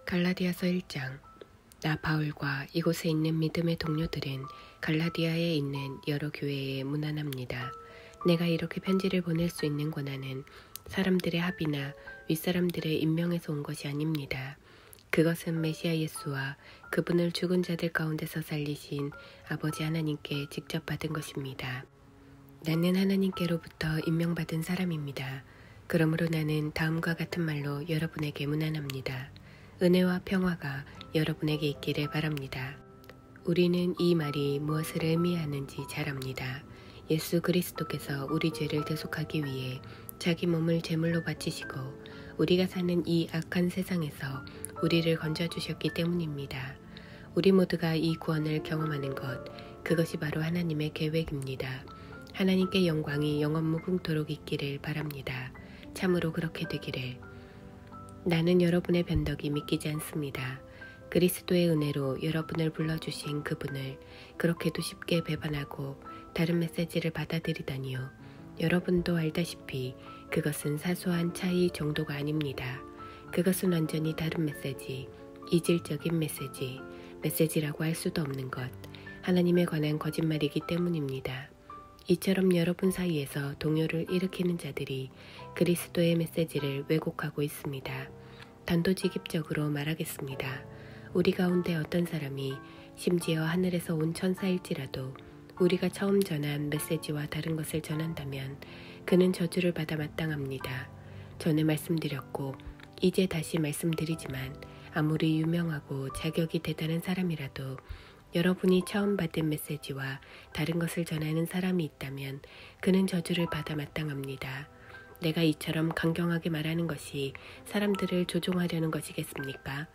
갈라디아서 1장. 나 바울과 이곳에 있는 믿음의 동료들은 갈라디아에 있는 여러 교회에 문안합니다. 내가 이렇게 편지를 보낼 수 있는 권한은 사람들의 합의나 윗사람들의 임명에서 온 것이 아닙니다. 그것은 메시아 예수와 그분을 죽은 자들 가운데서 살리신 아버지 하나님께 직접 받은 것입니다. 나는 하나님께로부터 임명받은 사람입니다. 그러므로 나는 다음과 같은 말로 여러분에게 문안합니다. 은혜와 평화가 여러분에게 있기를 바랍니다. 우리는 이 말이 무엇을 의미하는지 잘 압니다. 예수 그리스도께서 우리 죄를 대속하기 위해 자기 몸을 제물로 바치시고 우리가 사는 이 악한 세상에서 우리를 건져주셨기 때문입니다. 우리 모두가 이 구원을 경험하는 것, 그것이 바로 하나님의 계획입니다. 하나님께 영광이 영원무궁토록 있기를 바랍니다. 참으로 그렇게 되기를. 나는 여러분의 변덕이 믿기지 않습니다. 그리스도의 은혜로 여러분을 불러주신 그분을 그렇게도 쉽게 배반하고 다른 메시지를 받아들이다니요. 여러분도 알다시피 그것은 사소한 차이 정도가 아닙니다. 그것은 완전히 다른 메시지, 이질적인 메시지라고 할 수도 없는 것, 하나님에 관한 거짓말이기 때문입니다. 이처럼 여러분 사이에서 동요를 일으키는 자들이 그리스도의 메시지를 왜곡하고 있습니다. 단도직입적으로 말하겠습니다. 우리 가운데 어떤 사람이 심지어 하늘에서 온 천사일지라도 우리가 처음 전한 메시지와 다른 것을 전한다면 그는 저주를 받아 마땅합니다. 전에 말씀드렸고 이제 다시 말씀드리지만 아무리 유명하고 자격이 대단한 사람이라도 여러분이 처음 받은 메시지와 다른 것을 전하는 사람이 있다면 그는 저주를 받아 마땅합니다. 내가 이처럼 강경하게 말하는 것이 사람들을 조종하려는 것이겠습니까?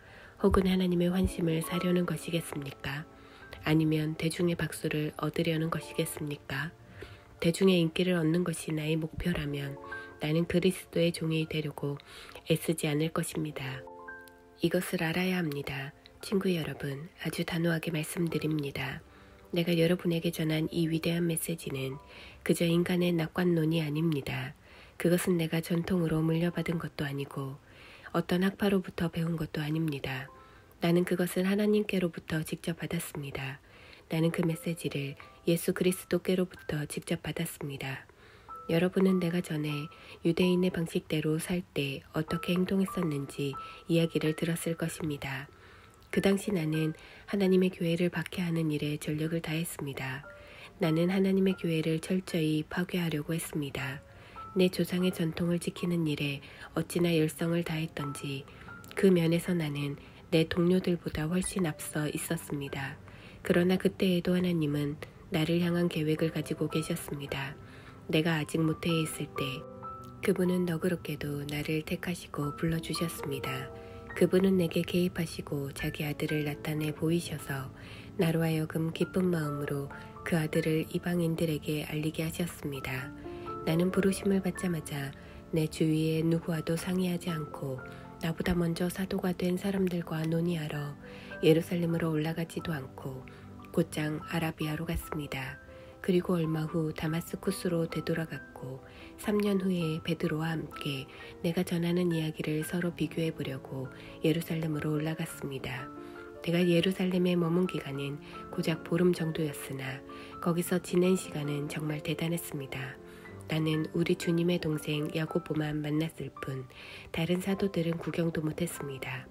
혹은 하나님의 환심을 사려는 것이겠습니까? 아니면 대중의 박수를 얻으려는 것이겠습니까? 대중의 인기를 얻는 것이 나의 목표라면 나는 그리스도의 종이 되려고 애쓰지 않을 것입니다. 이것을 알아야 합니다. 친구 여러분, 아주 단호하게 말씀드립니다. 내가 여러분에게 전한 이 위대한 메시지는 그저 인간의 낙관론이 아닙니다. 그것은 내가 전통으로 물려받은 것도 아니고 어떤 학파로부터 배운 것도 아닙니다. 나는 그것을 하나님께로부터 직접 받았습니다. 나는 그 메시지를 예수 그리스도께로부터 직접 받았습니다. 여러분은 내가 전에 유대인의 방식대로 살 때 어떻게 행동했었는지 이야기를 들었을 것입니다. 그 당시 나는 하나님의 교회를 박해하는 일에 전력을 다했습니다. 나는 하나님의 교회를 철저히 파괴하려고 했습니다. 내 조상의 전통을 지키는 일에 어찌나 열성을 다했던지 그 면에서 나는 내 동료들보다 훨씬 앞서 있었습니다. 그러나 그때에도 하나님은 나를 향한 계획을 가지고 계셨습니다. 내가 아직 모태에 있을 때 그분은 너그럽게도 나를 택하시고 불러주셨습니다. 그분은 내게 개입하시고 자기 아들을 나타내 보이셔서 나로 하여금 기쁜 마음으로 그 아들을 이방인들에게 알리게 하셨습니다. 나는 부르심을 받자마자 내 주위에 누구와도 상의하지 않고 나보다 먼저 사도가 된 사람들과 논의하러 예루살렘으로 올라가지도 않고 곧장 아라비아로 갔습니다. 그리고 얼마 후 다마스쿠스로 되돌아갔고 3년 후에 베드로와 함께 내가 전하는 이야기를 서로 비교해 보려고 예루살렘으로 올라갔습니다. 내가 예루살렘에 머문 기간은 고작 보름 정도였으나 거기서 지낸 시간은 정말 대단했습니다. 나는 우리 주님의 동생 야고보만 만났을 뿐 다른 사도들은 구경도 못했습니다.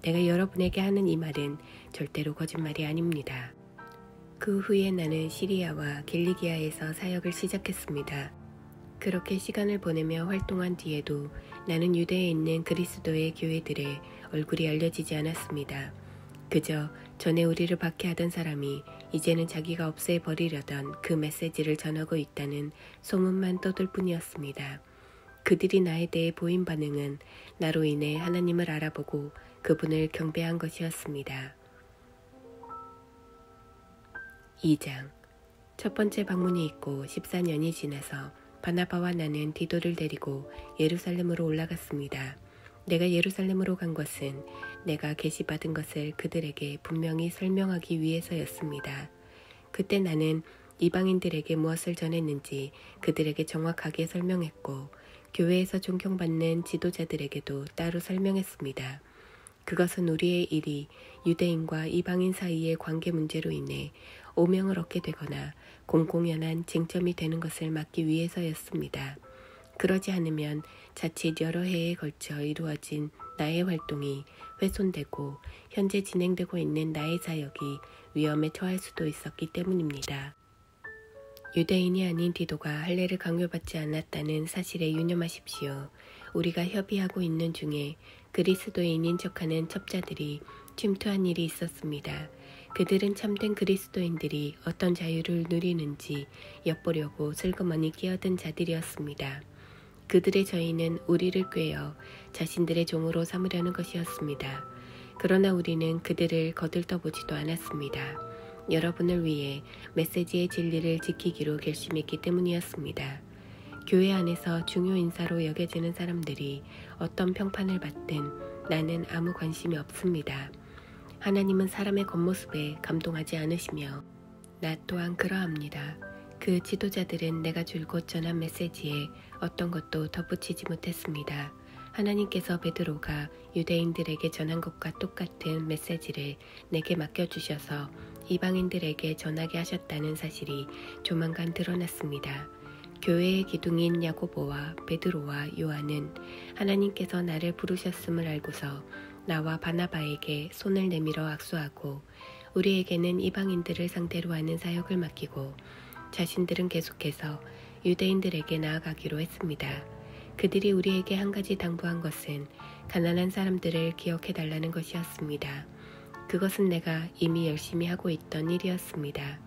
내가 여러분에게 하는 이 말은 절대로 거짓말이 아닙니다. 그 후에 나는 시리아와 길리기아에서 사역을 시작했습니다. 그렇게 시간을 보내며 활동한 뒤에도 나는 유대에 있는 그리스도의 교회들의 얼굴이 알려지지 않았습니다. 그저 전에 우리를 박해하던 사람이 이제는 자기가 없애버리려던 그 메시지를 전하고 있다는 소문만 떠돌 뿐이었습니다. 그들이 나에 대해 보인 반응은 나로 인해 하나님을 알아보고 그분을 경배한 것이었습니다. 2장. 첫 번째 방문이 있고 14년이 지나서 바나바와 나는 디도를 데리고 예루살렘으로 올라갔습니다. 내가 예루살렘으로 간 것은 내가 계시받은 것을 그들에게 분명히 설명하기 위해서였습니다. 그때 나는 이방인들에게 무엇을 전했는지 그들에게 정확하게 설명했고 교회에서 존경받는 지도자들에게도 따로 설명했습니다. 그것은 우리의 일이 유대인과 이방인 사이의 관계 문제로 인해 오명을 얻게 되거나 공공연한 쟁점이 되는 것을 막기 위해서였습니다. 그러지 않으면 자칫 여러 해에 걸쳐 이루어진 나의 활동이 훼손되고 현재 진행되고 있는 나의 사역이 위험에 처할 수도 있었기 때문입니다. 유대인이 아닌 디도가 할례를 강요받지 않았다는 사실에 유념하십시오. 우리가 협의하고 있는 중에 그리스도인인 척하는 첩자들이 침투한 일이 있었습니다. 그들은 참된 그리스도인들이 어떤 자유를 누리는지 엿보려고 슬그머니 끼어든 자들이었습니다. 그들의 저희는 우리를 꾀어 자신들의 종으로 삼으려는 것이었습니다. 그러나 우리는 그들을 거들떠보지도 않았습니다. 여러분을 위해 메시지의 진리를 지키기로 결심했기 때문이었습니다. 교회 안에서 중요 인사로 여겨지는 사람들이 어떤 평판을 받든 나는 아무 관심이 없습니다. 하나님은 사람의 겉모습에 감동하지 않으시며 나 또한 그러합니다. 그 지도자들은 내가 줄곧 전한 메시지에 어떤 것도 덧붙이지 못했습니다. 하나님께서 베드로가 유대인들에게 전한 것과 똑같은 메시지를 내게 맡겨주셔서 이방인들에게 전하게 하셨다는 사실이 조만간 드러났습니다. 교회의 기둥인 야고보와 베드로와 요한은 하나님께서 나를 부르셨음을 알고서 나와 바나바에게 손을 내밀어 악수하고 우리에게는 이방인들을 상대로 하는 사역을 맡기고 자신들은 계속해서 유대인들에게 나아가기로 했습니다. 그들이 우리에게 한 가지 당부한 것은 가난한 사람들을 기억해달라는 것이었습니다. 그것은 내가 이미 열심히 하고 있던 일이었습니다.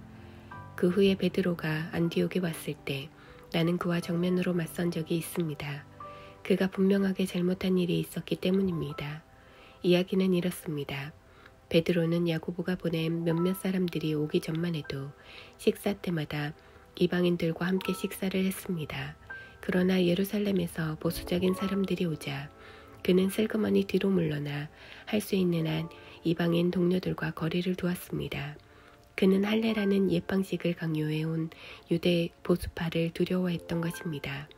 그 후에 베드로가 안디옥에 왔을 때 나는 그와 정면으로 맞선 적이 있습니다. 그가 분명하게 잘못한 일이 있었기 때문입니다. 이야기는 이렇습니다. 베드로는 야고보가 보낸 몇몇 사람들이 오기 전만 해도 식사 때마다 이방인들과 함께 식사를 했습니다. 그러나 예루살렘에서 보수적인 사람들이 오자 그는 슬그머니 뒤로 물러나 할 수 있는 한 이방인 동료들과 거리를 두었습니다. 그는 할례라는 옛 방식을 강요해온 유대 보수파를 두려워했던 것입니다.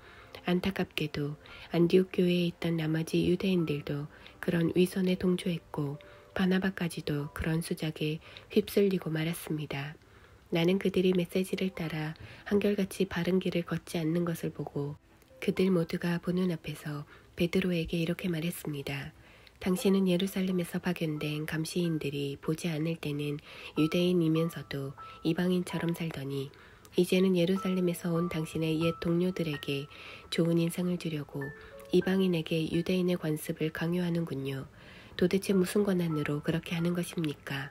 안타깝게도 안디옥 교회에 있던 나머지 유대인들도 그런 위선에 동조했고 바나바까지도 그런 수작에 휩쓸리고 말았습니다. 나는 그들이 메시지를 따라 한결같이 바른 길을 걷지 않는 것을 보고 그들 모두가 보는 앞에서 베드로에게 이렇게 말했습니다. 당신은 예루살렘에서 파견된 감시인들이 보지 않을 때는 유대인이면서도 이방인처럼 살더니 이제는 예루살렘에서 온 당신의 옛 동료들에게 좋은 인상을 주려고 이방인에게 유대인의 관습을 강요하는군요. 도대체 무슨 권한으로 그렇게 하는 것입니까?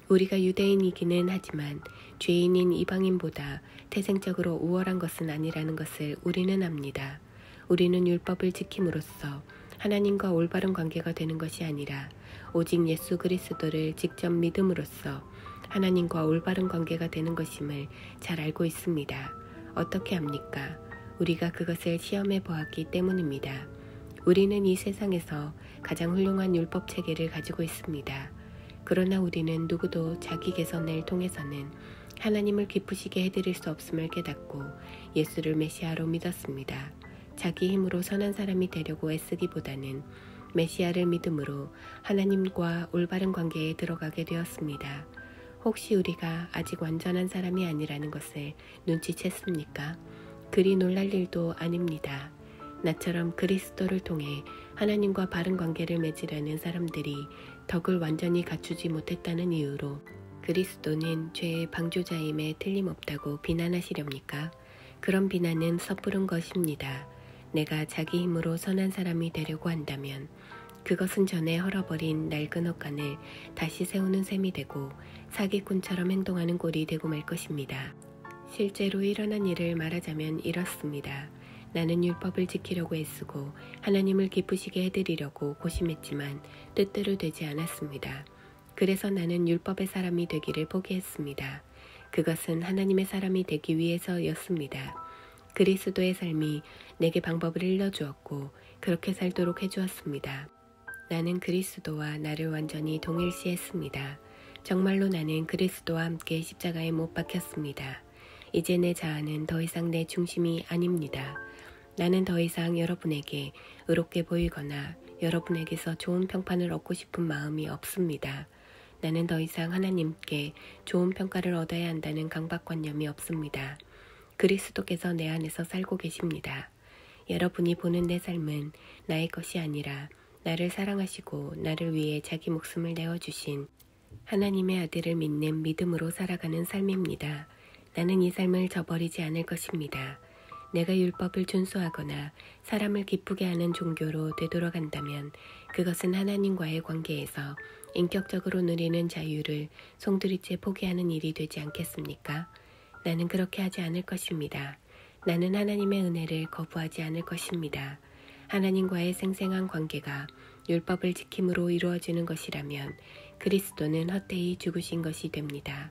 우리가 유대인이기는 하지만 죄인인 이방인보다 태생적으로 우월한 것은 아니라는 것을 우리는 압니다. 우리는 율법을 지킴으로써 하나님과 올바른 관계가 되는 것이 아니라 오직 예수 그리스도를 직접 믿음으로써 하나님과 올바른 관계가 되는 것임을 잘 알고 있습니다. 어떻게 합니까? 우리가 그것을 시험해 보았기 때문입니다. 우리는 이 세상에서 가장 훌륭한 율법 체계를 가지고 있습니다. 그러나 우리는 누구도 자기 개선을 통해서는 하나님을 기쁘시게 해드릴 수 없음을 깨닫고 예수를 메시아로 믿었습니다. 자기 힘으로 선한 사람이 되려고 애쓰기보다는 메시아를 믿음으로 하나님과 올바른 관계에 들어가게 되었습니다. 혹시 우리가 아직 완전한 사람이 아니라는 것을 눈치챘습니까? 그리 놀랄 일도 아닙니다. 나처럼 그리스도를 통해 하나님과 바른 관계를 맺으려는 사람들이 덕을 완전히 갖추지 못했다는 이유로 그리스도는 죄의 방조자임에 틀림없다고 비난하시렵니까? 그런 비난은 섣부른 것입니다. 내가 자기 힘으로 선한 사람이 되려고 한다면 그것은 전에 헐어버린 낡은 헛간을 다시 세우는 셈이 되고 사기꾼처럼 행동하는 꼴이 되고 말 것입니다. 실제로 일어난 일을 말하자면 이렇습니다. 나는 율법을 지키려고 애쓰고 하나님을 기쁘시게 해드리려고 고심했지만 뜻대로 되지 않았습니다. 그래서 나는 율법의 사람이 되기를 포기했습니다. 그것은 하나님의 사람이 되기 위해서였습니다. 그리스도의 삶이 내게 방법을 일러주었고 그렇게 살도록 해주었습니다. 나는 그리스도와 나를 완전히 동일시했습니다. 정말로 나는 그리스도와 함께 십자가에 못 박혔습니다. 이제 내 자아는 더 이상 내 중심이 아닙니다. 나는 더 이상 여러분에게 의롭게 보이거나 여러분에게서 좋은 평판을 얻고 싶은 마음이 없습니다. 나는 더 이상 하나님께 좋은 평가를 얻어야 한다는 강박관념이 없습니다. 그리스도께서 내 안에서 살고 계십니다. 여러분이 보는 내 삶은 나의 것이 아니라 나를 사랑하시고 나를 위해 자기 목숨을 내어주신 하나님의 아들을 믿는 믿음으로 살아가는 삶입니다. 나는 이 삶을 저버리지 않을 것입니다. 내가 율법을 준수하거나 사람을 기쁘게 하는 종교로 되돌아간다면 그것은 하나님과의 관계에서 인격적으로 누리는 자유를 송두리째 포기하는 일이 되지 않겠습니까? 나는 그렇게 하지 않을 것입니다. 나는 하나님의 은혜를 거부하지 않을 것입니다. 하나님과의 생생한 관계가 율법을 지킴으로 이루어지는 것이라면 그리스도는 헛되이 죽으신 것이 됩니다.